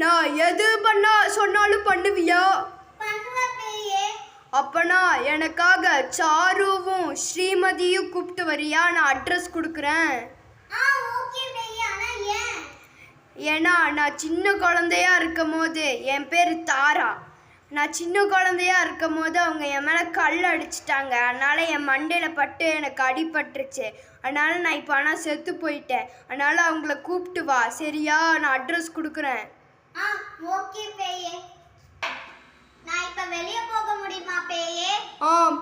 நான் எது பண்ணா சொன்னாலும் பண்ணுவியா? அப்பனா எனக்காக சாருவும் ஸ்ரீமதியும் கூப்பிட்டு வரியா? நான் அட்ரஸ் கொடுக்குறேன். ஏன்னா நான் சின்ன குழந்தையா இருக்கும் போது, என் பேர் தாரா, நான் சின்ன குழந்தையா இருக்கும் போது அவங்க என் மேலே கல் அடிச்சிட்டாங்க. அதனால் என் மண்டையில் பட்டு எனக்கு அடிபட்டுருச்சு. அதனால் நான் இப்போ ஆனால் செத்து போயிட்டேன். அதனால் அவங்கள கூப்பிட்டு வா, சரியா? நான் அட்ரஸ் கொடுக்குறேன். ஓகே பேயே. நான் இப்போ வெளியே போக முடியுமா பேயே?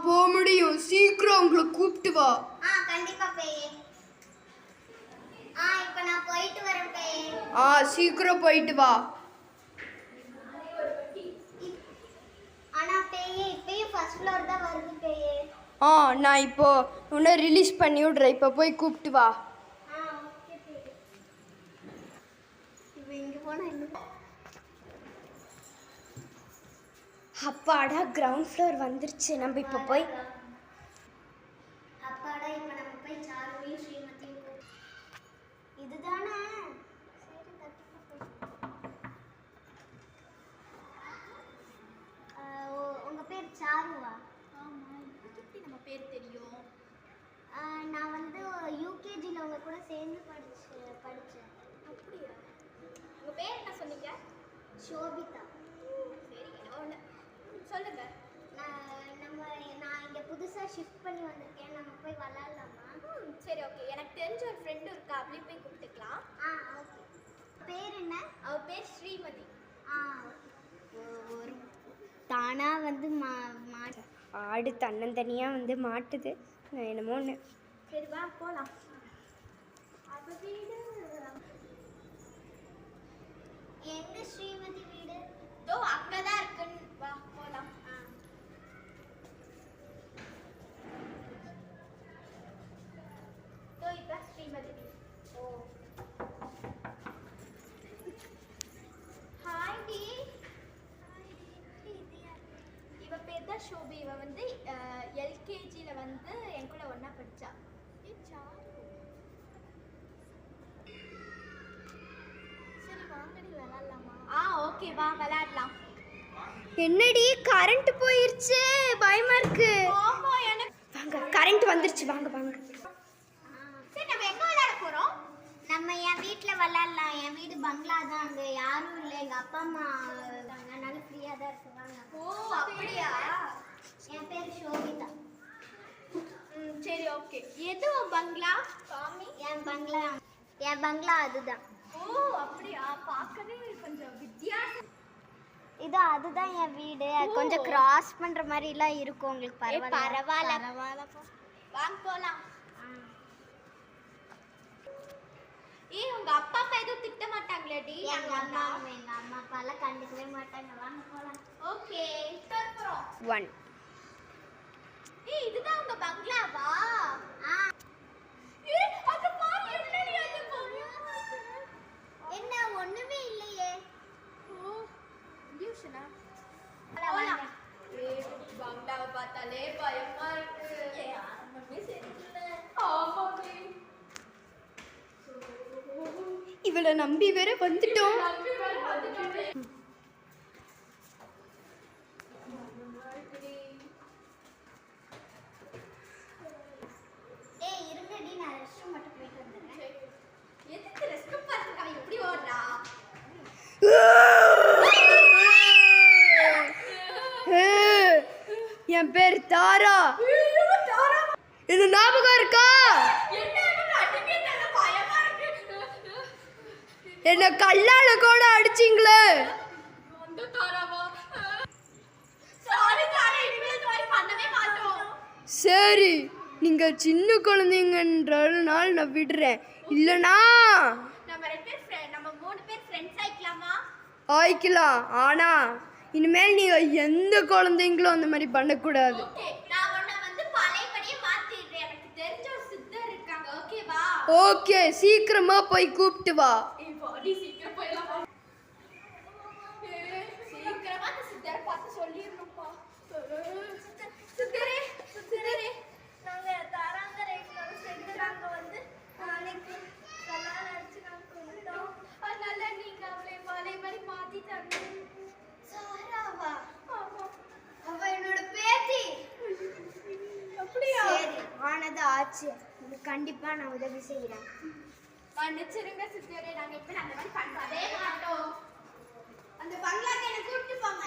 போக முடியும். சீக்கிரம் அவங்கள கூப்பிட்டு வா. கண்டிப்பா பேயே. இப்போ நான் போயிட்டு வரேன் பேயே. சீக்கிரம் போயிட்டு வா. ஆனா பேயே இப்பயும் ஃபர்ஸ்ட் ஃப்ளோர் தான் வருது பேயே. நான் இப்போ உன்னை ரிலீஸ் பண்ணி விடுறேன். இப்போ போய் கூப்பிட்டு வா. ஓகே பேயே. இப்போ இங்கே போனால் என்ன? அப்பாடா, கிரவுண்ட் ஃப்ளோர் வந்துருச்சு. நம்ம இப்போ போய் அப்பாடா, இப்போ நம்ம போய் சாருவையும் ஸ்ரீமதியும் இதுதானே? உங்க பேர் சாருவா? எப்படி நம்ம பேர் தெரியும்? நான் வந்து யூகேஜியில் உங்க கூட சேர்ந்து படித்தேன். அப்படியா? உங்க பேர் என்ன சொன்னீங்க? ஷோபிதா. சரி, ஒன்று சொல்லுங்க. நான் இங்கே புதுசாக ஷிஃப்ட் பண்ணி வந்திருக்கேன். நம்ம போய் விளாட்லாமா? சரி, ஓகே. எனக்கு தெரிஞ்ச ஒரு ஃப்ரெண்டு இருக்கா, அப்படி போய் கூப்பிட்டுக்கலாம். ஓகே. பேர் என்ன? அவள் பேர் ஸ்ரீமதி. ஒரு தானாக வந்து ஆடு தன்னந்தனியாக வந்து மாட்டுது என்னமோ ஒன்று. சரி வா போகலாம். அது வீடு எங்க ஸ்ரீமதி வீடு? அங்கே தான் இருக்குன்னு. வா போகலாம். இதுதான் ஸ்ரீமதி வீடு. ஹாய் டி. இவ பேர் தான் ஷோபி. இவ வந்து எல்கேஜியில் வந்து என் கூட ஒன்றா படித்தா. சரி வாங்கடி விளாட்லாமா? ஓகே வா விளாட்லாம். என்னடி கரண்ட் போயிருச்சு, பயமா இருக்கு. ஆமா, எனக்கு வாங்க, கரண்ட் வந்துருச்சு. வாங்க வாங்க. சரி நம்ம எங்கே விளையாட போகிறோம்? நம்ம என் வீட்டில் விளாட்லாம். என் வீடு பங்களா தான். அங்கே யாரும் இல்லை. எங்கள் அப்பா அம்மா அதனால ஃப்ரீயாக தான் இருக்குவாங்க. அப்படியா? என் பேர் ஷோபிதா. சரி, ஓகே. எது பங்களா? சாமி, என் பங்களா அதுதான். அப்படியா? பார்க்கவே கொஞ்சம் வித்தியாசம். அதுதான் என் வீடு. கொஞ்சம் கிராஸ் பண்ற மாதிரி எல்லாம் இருக்கும். உங்களுக்கு பரவாயில்ல. வாங்க போலாம். உங்க அப்பா அப்பா எதுவும் திட்ட மாட்டாங்களேடி? எங்க அம்மா அப்பா எல்லாம் கண்டுக்கவே மாட்டாங்க. வாங்க போலாம். ஓகே, போறோம். 1. இதுதான் உங்க பங்களாவா? அது பாரு, என்னடி அது என்ன ஒண்ணுமே இல்லையே. டியூஷனா? போலாம். பங்களாவை பார்த்தாலே பயமா இருக்கு. ஆரம்பமே சரியில்லை. ஆமாடி. இவளை நம்பி வேற வந்துட்டோம். இருங்கடி, நான் ரெஸ்ட் ரூம் மட்டும் போயிட்டு வந்துடுறேன். எதுக்கு ரெஸ்ட் ரூம் பார்த்துக்கா? எப்படி ஓடுறா? என் பேர் தாரா. இது ஞாபகம் இருக்கா? என்ன கல்லால கூட அடிச்சிங்களே. சரி, நீங்க சின்ன குழந்தைங்கன்றதுனால நான் விடுறேன். இல்லனா நம்ம 3 பேர் ஃப்ரெண்ட்ஸ் ஆயிக்கலாமா? ஆயிக்கலாம். ஆனா இனிமேல் நீங்க எந்த குழந்தைங்களும் அந்த மாதிரி பண்ணக்கூடாது. ஓகே, சீக்கிரமா போய் கூப்பிட்டு வா. அதனால நீங்க அவளை வலை மாத்தி ஆச்சு. உங்களுக்கு கண்டிப்பா நான் உதவி செய்கிறேன். மன்னிச்சிருங்க சிஸ்டரே, நாங்கள் இப்போ அந்த மாதிரி பண்ணவே மாட்டோம். அந்த பங்களாக்கு என்னை கூப்பிட்டு போங்க.